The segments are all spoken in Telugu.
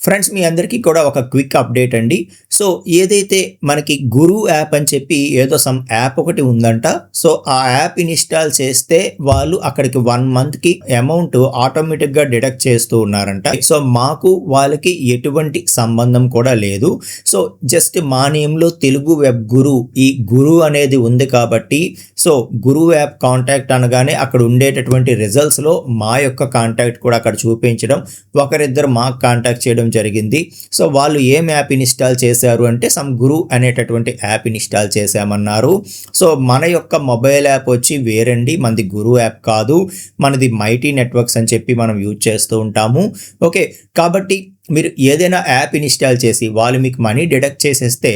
ఫ్రెండ్స్ మీ అందరికీ కూడా ఒక క్విక్ అప్డేట్ అండి. సో ఏదైతే మనకి గురు యాప్ అని చెప్పి ఏదో సమ్ యాప్ ఒకటి ఉందంట. సో ఆ యాప్ ఇన్‌స్టాల్ చేస్తే వాళ్ళు అక్కడికి 1 మంత్‌కి అమౌంట్ ఆటోమేటిక్‌గా డిడక్ట్ చేస్తూ ఉన్నారంట. సో మాకు వాళ్ళకి ఎటువంటి సంబంధం కూడా లేదు. సో జస్ట్ మా నేమ్‌లో తెలుగు వెబ్ గురు ఈ గురు అనేది ఉంది కాబట్టి సో గురు యాప్ కాంటాక్ట్ అనగానే అక్కడ ఉండేటటువంటి రిజల్ట్స్‌లో మా యొక్క కాంటాక్ట్ కూడా అక్కడ చూపించడం, ఒకరిద్దరు మాకు కాంటాక్ట్ చేయడం జరిగింది. సో వాళ్ళు ఏం యాప్ ఇన్‌స్టాల్ చేశారు అంటే సమ్ గురు అనేటటువంటి యాప్ ఇన్‌స్టాల్ చేశామన్నారు. సో మన యొక్క మొబైల్ యాప్ వచ్చి వేరండి, మనది గురు యాప్ కాదు, మనది మైటీ నెట్వర్క్స్ అని చెప్పి మనం యూజ్ చేస్తూ ఉంటాము. ఓకే, కాబట్టి మీరు ఏదైనా యాప్ ఇన్‌స్టాల్ చేసి వాళ్ళు మీకు మనీ డిడక్ట్ చేసేస్తే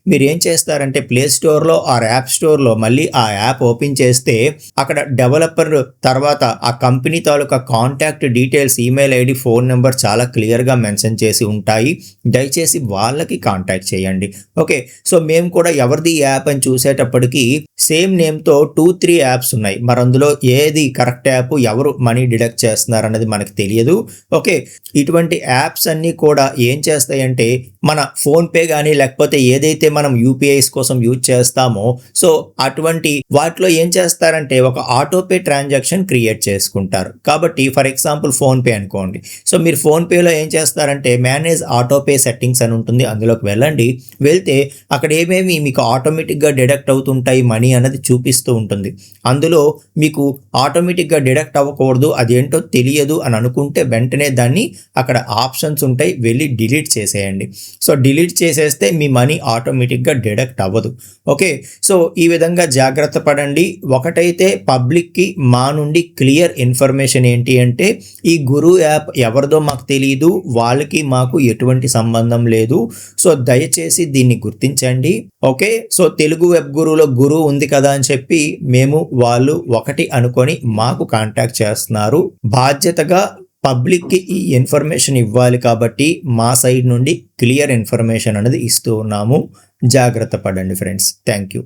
మీరు ఏం చేస్తారంటే ప్లే స్టోర్‌లో ఆర్ యాప్ స్టోర్‌లో మళ్ళీ ఆ యాప్ ఓపెన్ చేస్తే అక్కడ డెవలపర్ తర్వాత ఆ కంపెనీ తాలూకా contact details, email ID, phone number చాలా క్లియర్గా మెన్షన్ చేసి ఉంటాయి. దయచేసి వాళ్ళకి కాంటాక్ట్ చేయండి. ఓకే, సో మేము కూడా ఎవరిది యాప్ అని చూసేటప్పటికి సేమ్ నేమ్తో 2-3 యాప్స్ ఉన్నాయి. మరి అందులో ఏది కరెక్ట్ యాప్, ఎవరు మనీ డిడక్ట్ చేస్తున్నారు అన్నది మనకు తెలియదు. ఓకే, ఇటువంటి యాప్స్ అన్నీ కూడా ఏం చేస్తాయంటే మన ఫోన్పే కానీ లేకపోతే ఏదైతే మనం యూపీఐస్ కోసం యూజ్ చేస్తామో సో అటువంటి వాటిలో ఏం చేస్తారంటే ఒక ఆటోపే ట్రాన్సాక్షన్ క్రియేట్ చేసుకుంటారు. కాబట్టి ఫర్ ఎగ్జాంపుల్ ఫోన్పే అనుకోండి. సో మీరు ఫోన్పేలో ఏం చేస్తారంటే మేనేజ్ ఆటోపే సెట్టింగ్స్ అని ఉంటుంది, అందులోకి వెళ్ళండి. వెళ్తే అక్కడ ఏమేమి మీకు ఆటోమేటిక్గా డిడక్ట్ అవుతుంటాయి మనీ అన్నది చూపిస్తూ ఉంటుంది. అందులో మీకు ఆటోమేటిక్గా డిడక్ట్ అవ్వకూడదు, అదేంటో తెలియదు అని అనుకుంటే వెంటనే దాన్ని అక్కడ ఆప్షన్స్ ఉంటాయి, వెళ్ళి డిలీట్ చేసేయండి. సో డిలీట్ చేసేస్తే మీ మనీ ఆటోమేటిక్గా డిడక్ట్ అవ్వదు. ఓకే, సో ఈ విధంగా జాగ్రత్త పడండి. ఒకటైతే పబ్లిక్కి మా నుండి క్లియర్ ఇన్ఫర్మేషన్ ఏంటి అంటే ఈ గురు యాప్ ఎవరిదో మాకు తెలియదు, వాళ్ళకి మాకు ఎటువంటి సంబంధం లేదు. సో దయచేసి దీన్ని గుర్తించండి. ఓకే, సో తెలుగు వెబ్ గురువులో గురువు ఉంది కదా అని చెప్పి మేము వాళ్ళు ఒకటి అనుకొని మాకు కాంటాక్ట్ చేస్తున్నారు. బాధ్యతగా పబ్లిక్కి ఈ ఇన్ఫర్మేషన్ ఇవ్వాలి కాబట్టి మా సైడ్ నుండి క్లియర్ ఇన్ఫర్మేషన్ అనేది ఇస్తూ ఉన్నాము. జాగ్రత్త పడండి ఫ్రెండ్స్. Thank you.